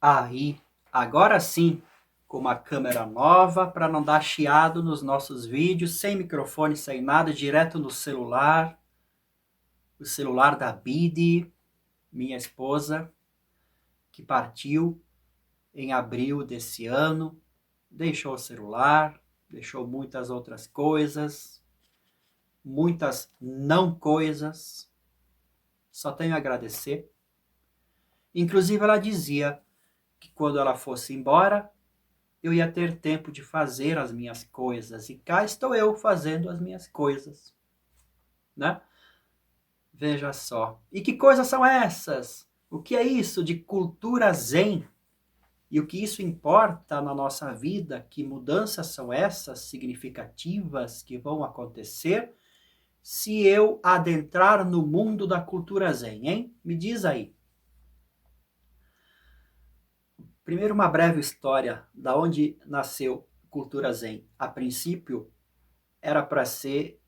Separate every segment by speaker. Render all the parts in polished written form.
Speaker 1: Aí, agora sim, com uma câmera nova para não dar chiado nos nossos vídeos, sem microfone, sem nada, direto no celular. O celular da Bidi, minha esposa, que partiu em abril desse ano, deixou o celular, deixou muitas outras coisas, muitas não coisas. Só tenho a agradecer. Inclusive ela dizia que quando ela fosse embora, eu ia ter tempo de fazer as minhas coisas. E cá estou eu fazendo as minhas coisas, né? Veja só. E que coisas são essas? O que é isso de cultura zen? E o que isso importa na nossa vida? Que mudanças são essas significativas que vão acontecer se eu adentrar no mundo da cultura zen, hein? Me diz aí. Primeiro, uma breve história da onde nasceu cultura zen. A princípio, era para ser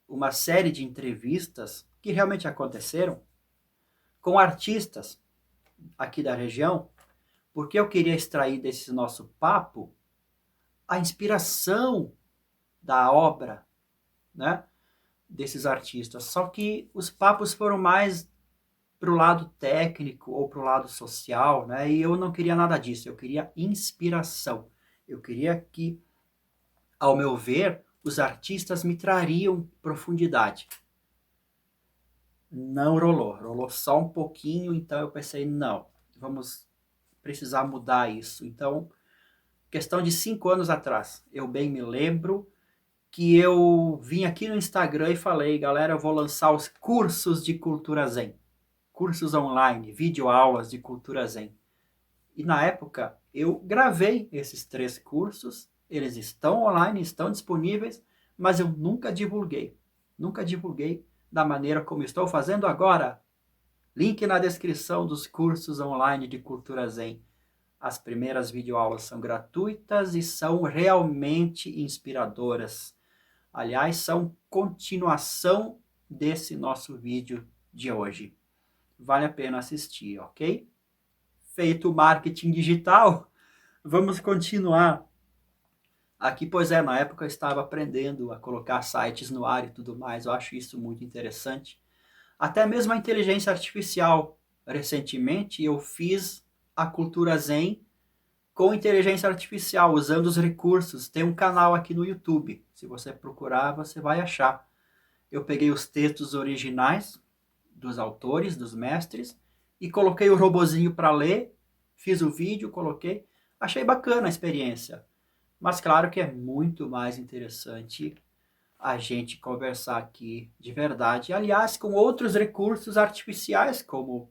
Speaker 1: uma série de entrevistas que realmente aconteceram com artistas aqui da região, porque eu queria extrair desse nosso papo a inspiração da obra, né, desses artistas. Só que os papos foram mais para o lado técnico ou para o lado social, né, e eu não queria nada disso, eu queria inspiração. Eu queria que, ao meu ver, os artistas me trariam profundidade. Não rolou, rolou só um pouquinho, então eu pensei, não, vamos precisar mudar isso. Então, questão de 5 anos atrás, eu bem me lembro que eu vim aqui no Instagram e falei, galera, eu vou lançar os cursos de cultura zen, cursos online, videoaulas de cultura zen. E na época eu gravei esses 3 cursos, eles estão online, estão disponíveis, mas eu nunca divulguei da maneira como estou fazendo agora. Link na descrição dos cursos online de cultura zen. As primeiras videoaulas são gratuitas e são realmente inspiradoras. Aliás, são continuação desse nosso vídeo de hoje. Vale a pena assistir, ok? Feito o marketing digital, vamos continuar. Aqui, pois é, na época eu estava aprendendo a colocar sites no ar e tudo mais. Eu acho isso muito interessante. Até mesmo a inteligência artificial. Recentemente eu fiz a cultura zen com inteligência artificial, usando os recursos. Tem um canal aqui no YouTube. Se você procurar, você vai achar. Eu peguei os textos originais dos autores, dos mestres, e coloquei o robozinho para ler, fiz o vídeo, coloquei. Achei bacana a experiência. Mas claro que é muito mais interessante a gente conversar aqui de verdade. Aliás, com outros recursos artificiais, como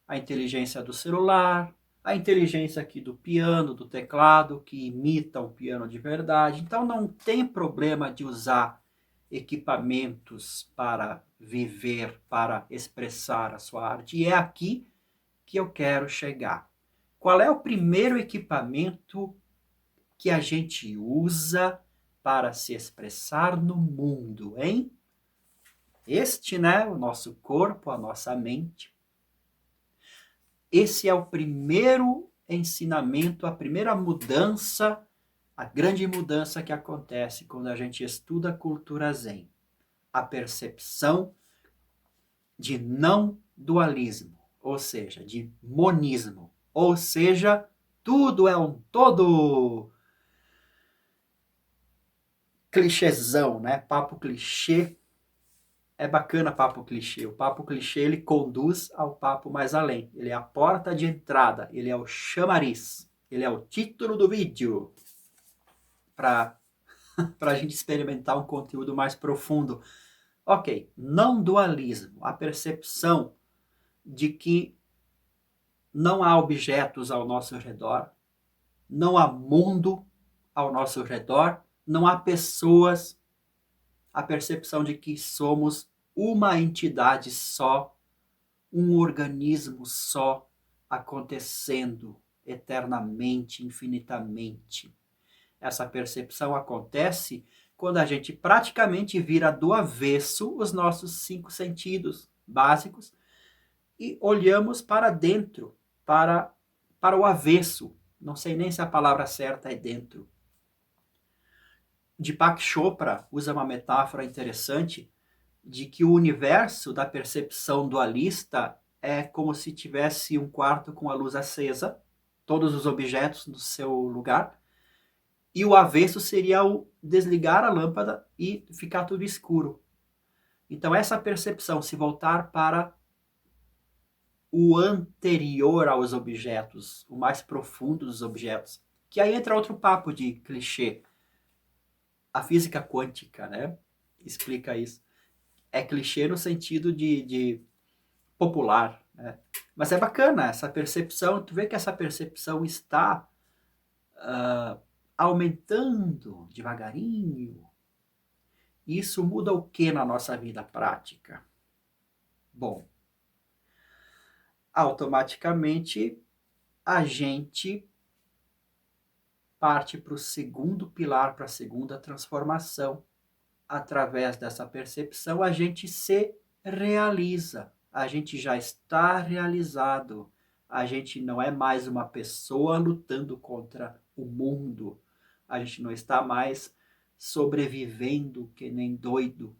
Speaker 1: a inteligência do celular, a inteligência aqui do piano, do teclado, que imita um piano de verdade. Então não tem problema de usar equipamentos para viver, para expressar a sua arte. E é aqui que eu quero chegar. Qual é o primeiro equipamento que a gente usa para se expressar no mundo, hein? Este, né, o nosso corpo, a nossa mente. Esse é o primeiro ensinamento, a primeira mudança, a grande mudança que acontece quando a gente estuda a cultura zen. A percepção de não dualismo, ou seja, de monismo, ou seja, tudo é um todo. Clichêzão, né? Papo clichê. É bacana papo clichê. O papo clichê ele conduz ao papo mais além. Ele é a porta de entrada, ele é o chamariz, ele é o título do vídeo para a gente experimentar um conteúdo mais profundo. Ok, não dualismo, a percepção de que não há objetos ao nosso redor, não há mundo ao nosso redor, não há pessoas, a percepção de que somos uma entidade só, um organismo só, acontecendo eternamente, infinitamente. Essa percepção acontece quando a gente praticamente vira do avesso os nossos 5 sentidos básicos e olhamos para dentro, para para o avesso. Não sei nem se a palavra certa é dentro. Deepak Chopra usa uma metáfora interessante de que o universo da percepção dualista é como se tivesse um quarto com a luz acesa, todos os objetos no seu lugar, e o avesso seria o desligar a lâmpada e ficar tudo escuro. Então essa percepção, se voltar para o anterior aos objetos, o mais profundo dos objetos, que aí entra outro papo de clichê. A física quântica, né, explica isso. É clichê no sentido de popular, né? Mas é bacana essa percepção, tu vê que essa percepção está aumentando devagarinho. Isso muda o que na nossa vida prática? Bom, automaticamente a gente parte para o segundo pilar, para a segunda transformação. Através dessa percepção, a gente se realiza. A gente já está realizado. A gente não é mais uma pessoa lutando contra o mundo. A gente não está mais sobrevivendo que nem doido,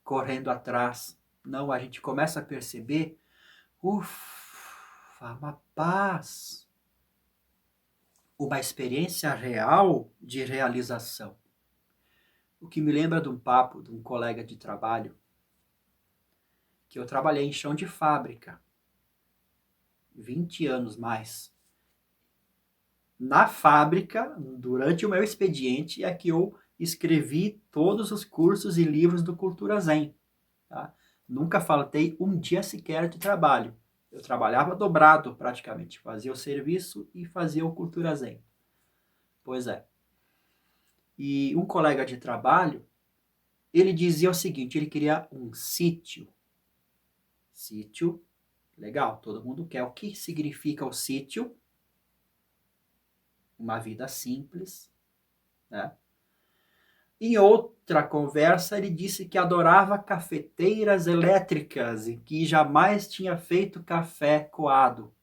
Speaker 1: correndo atrás. Não, a gente começa a perceber, ufa, uma paz, uma experiência real de realização. O que me lembra de um papo de um colega de trabalho, que eu trabalhei em chão de fábrica, 20 anos mais. Na fábrica, durante o meu expediente, é que eu escrevi todos os cursos e livros do Cultura Zen. Tá? Nunca faltei um dia sequer de trabalho. Eu trabalhava dobrado praticamente, fazia o serviço e fazia o Cultura Zen. Pois é. E um colega de trabalho, ele dizia o seguinte, ele queria um sítio. Sítio, legal, todo mundo quer. O que significa o sítio? Uma vida simples, né? Em outra conversa, ele disse que adorava cafeteiras elétricas e que jamais tinha feito café coado.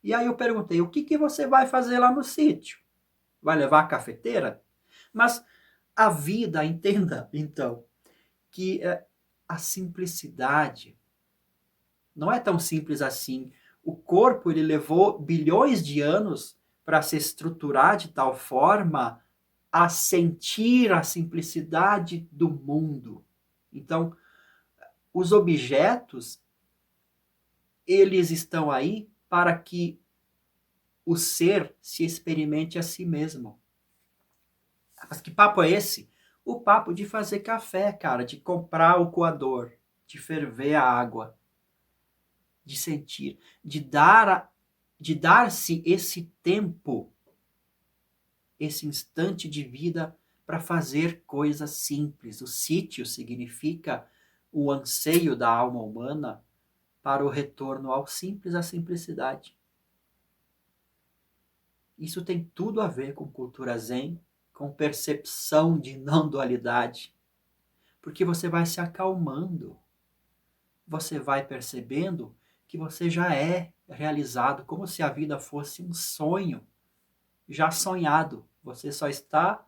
Speaker 1: E aí eu perguntei, o que você vai fazer lá no sítio? Vai levar a cafeteira? Mas a vida, entenda, então, que a simplicidade não é tão simples assim. O corpo, ele levou bilhões de anos para se estruturar de tal forma a sentir a simplicidade do mundo. Então, os objetos, eles estão aí para que o ser se experimente a si mesmo. Mas que papo é esse? O papo de fazer café, cara, de comprar o coador, de ferver a água, de sentir, de dar-se esse tempo, esse instante de vida para fazer coisas simples. O sítio significa o anseio da alma humana para o retorno ao simples, à simplicidade. Isso tem tudo a ver com cultura zen, com percepção de não dualidade, porque você vai se acalmando, você vai percebendo que você já é realizado, como se a vida fosse um sonho já sonhado. Você só está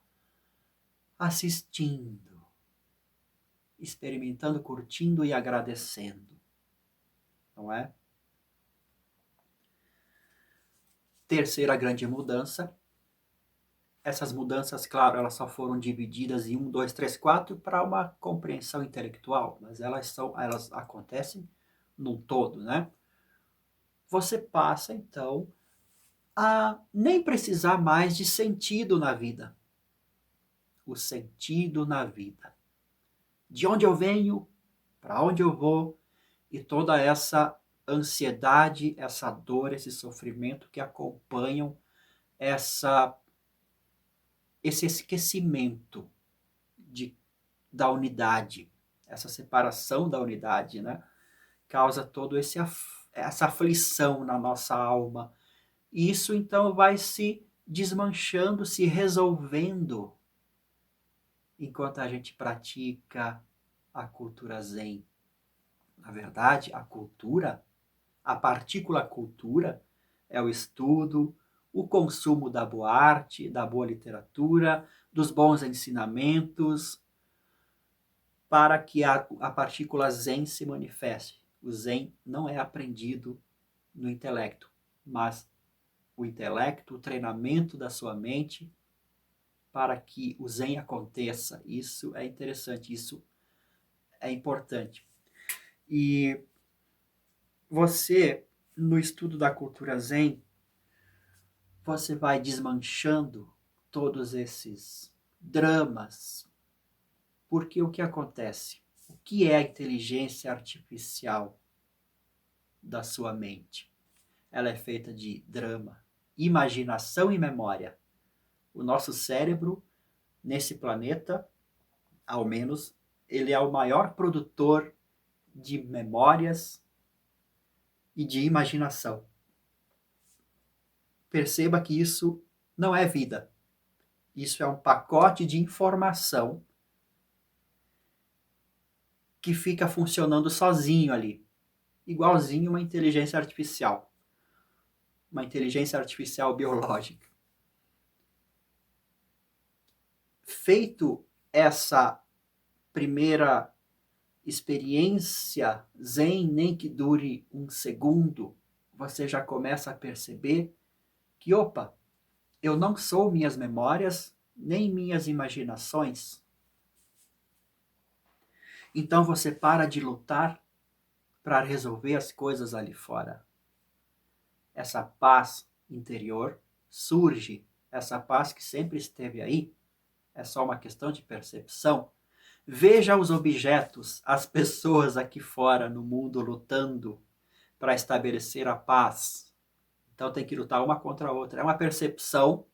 Speaker 1: assistindo, experimentando, curtindo e agradecendo. Não é? Terceira grande mudança. Essas mudanças, claro, elas só foram divididas em 1, 2, 3, 4 para uma compreensão intelectual, mas elas acontecem num todo, né? Você passa, então, a nem precisar mais de sentido na vida. O sentido na vida. De onde eu venho, para onde eu vou, e toda essa ansiedade, essa dor, esse sofrimento que acompanham esse esquecimento da unidade, essa separação da unidade, né? Causa todo essa aflição na nossa alma. E isso então vai se desmanchando, se resolvendo enquanto a gente pratica a cultura zen. Na verdade, a cultura, a partícula cultura, é o estudo, o consumo da boa arte, da boa literatura, dos bons ensinamentos, para que a partícula Zen se manifeste. O Zen não é aprendido no intelecto, mas o intelecto, o treinamento da sua mente para que o Zen aconteça. Isso é interessante, isso é importante. E você, no estudo da cultura Zen, você vai desmanchando todos esses dramas, porque o que acontece? O que é a inteligência artificial da sua mente? Ela é feita de drama, imaginação e memória. O nosso cérebro, nesse planeta, ao menos, ele é o maior produtor de memórias e de imaginação. Perceba que isso não é vida. Isso é um pacote de informação que fica funcionando sozinho ali, igualzinho uma inteligência artificial. Uma inteligência artificial biológica. Feito essa primeira experiência Zen, nem que dure um segundo, você já começa a perceber que, opa, eu não sou minhas memórias, nem minhas imaginações. Então você para de lutar para resolver as coisas ali fora. Essa paz interior surge, essa paz que sempre esteve aí, é só uma questão de percepção. Veja os objetos, as pessoas aqui fora no mundo lutando para estabelecer a paz. Então tem que lutar uma contra a outra. É uma percepção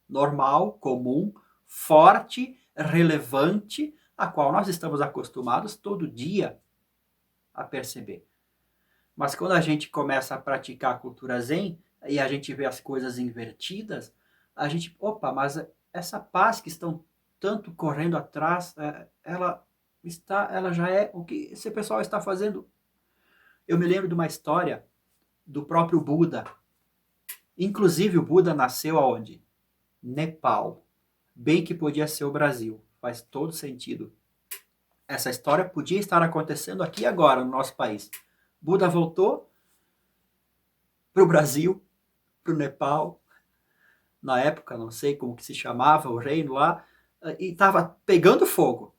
Speaker 1: normal, comum, forte, relevante, a qual nós estamos acostumados todo dia a perceber. Mas quando a gente começa a praticar a cultura Zen e a gente vê as coisas invertidas, a gente, opa, mas essa paz que estão tanto correndo atrás, ela já é o que esse pessoal está fazendo. Eu me lembro de uma história do próprio Buda. Inclusive o Buda nasceu aonde? Nepal. Bem que podia ser o Brasil. Faz todo sentido. Essa história podia estar acontecendo aqui agora no nosso país. Buda voltou para o Brasil, para o Nepal, na época, não sei como que se chamava o reino lá, e estava pegando fogo.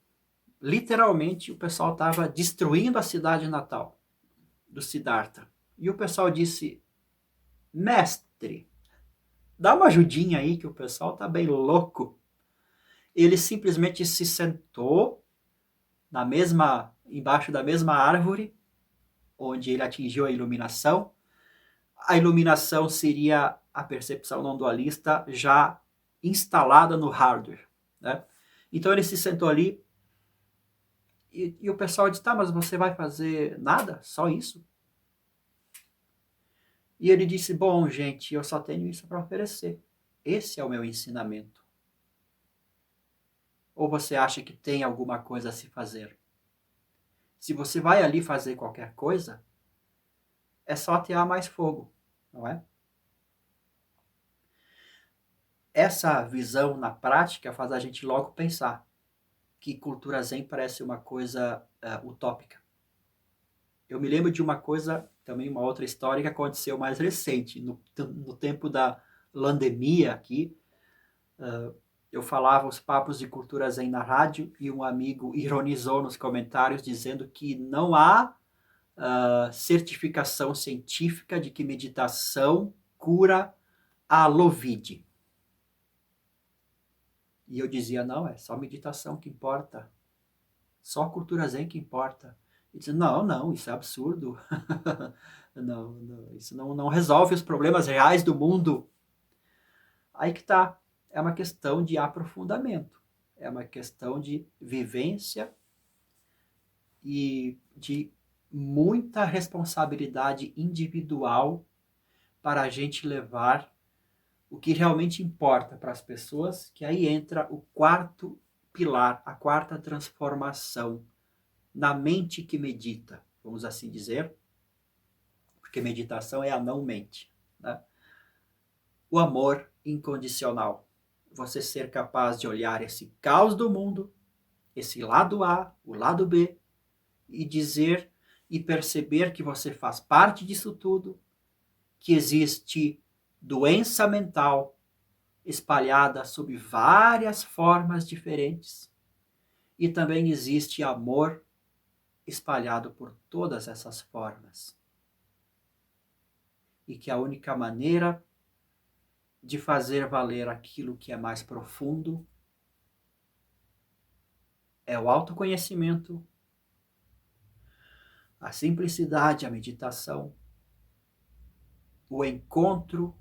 Speaker 1: Literalmente, o pessoal estava destruindo a cidade natal do Siddhartha. E o pessoal disse, mestre, dá uma ajudinha aí que o pessoal está bem louco. Ele simplesmente se sentou embaixo da mesma árvore, onde ele atingiu a iluminação. A iluminação seria a percepção não dualista já instalada no hardware. Né? Então ele se sentou ali e o pessoal disse, tá, mas você vai fazer nada? Só isso? E ele disse, bom, gente, eu só tenho isso para oferecer. Esse é o meu ensinamento. Ou você acha que tem alguma coisa a se fazer? Se você vai ali fazer qualquer coisa, é só atear mais fogo, não é? Essa visão na prática faz a gente logo pensar que cultura Zen parece uma coisa utópica. Eu me lembro de uma coisa, também uma outra história que aconteceu mais recente, no tempo da pandemia aqui, eu falava os papos de cultura Zen na rádio e um amigo ironizou nos comentários dizendo que não há certificação científica de que meditação cura a Covid. E eu dizia, não, é só meditação que importa. Só cultura Zen que importa. E dizia, não, isso é absurdo. não, isso não resolve os problemas reais do mundo. Aí que tá. É uma questão de aprofundamento. É uma questão de vivência e de muita responsabilidade individual para a gente levar o que realmente importa para as pessoas, que aí entra o quarto pilar, a quarta transformação na mente que medita, vamos assim dizer, porque meditação é a não mente, né? o amor incondicional. Você ser capaz de olhar esse caos do mundo, esse lado A, o lado B, e dizer e perceber que você faz parte disso tudo, que existe doença mental espalhada sob várias formas diferentes, e também existe amor espalhado por todas essas formas. E que a única maneira de fazer valer aquilo que é mais profundo é o autoconhecimento, a simplicidade, a meditação, o encontro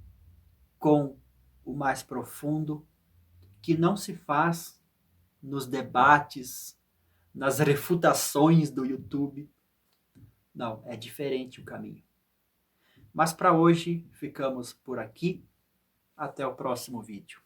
Speaker 1: com o mais profundo, que não se faz nos debates, nas refutações do YouTube. Não, é diferente o caminho. Mas para hoje ficamos por aqui. Até o próximo vídeo.